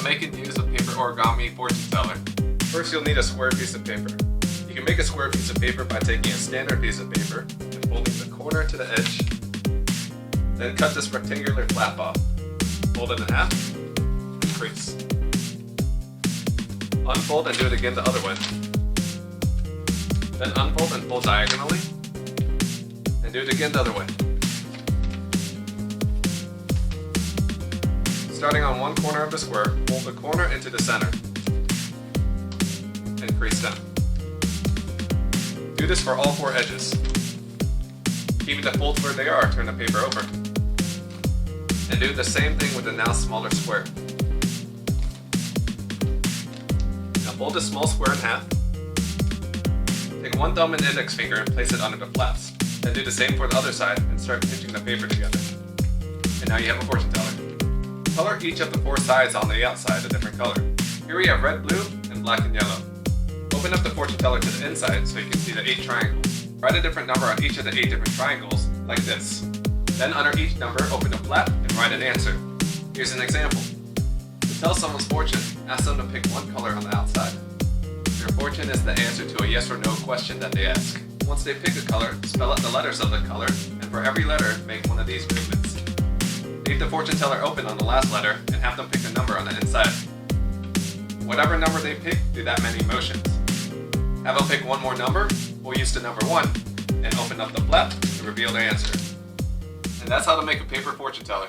making use of paper origami fortune teller. First you'll need a square piece of paper. You can make a square piece of paper by taking a standard piece of paper and folding the corner to the edge. Then cut this rectangular flap off. Fold it in half and crease. Unfold and do it again the other way. Then unfold and fold diagonally and do it again the other way. Starting on one corner of the square, fold the corner into the center and crease down. Do this for all 4 edges. Keeping the folds where they are, turn the paper over. And do the same thing with the now smaller square. Now fold the small square in half. Take one thumb and index finger and place it under the flaps. Then do the same for the other side and start pinching the paper together. And now you have a fortune teller. Color each of the 4 sides on the outside a different color. Here we have red, blue, and black and yellow. Open up the fortune teller to the inside so you can see the 8 triangles. Write a different number on each of the 8 different triangles, like this. Then under each number, open a flap and write an answer. Here's an example. To tell someone's fortune, ask them to pick one color on the outside. Your fortune is the answer to a yes or no question that they ask. Once they pick a color, spell out the letters of the color, and for every letter, make one of these movements. Leave the fortune teller open on the last letter and have them pick a number on the inside. Whatever number they pick, do that many motions. Have them pick one more number, we'll use the number 1, and open up the flap to reveal the answer. And that's how to make a paper fortune teller.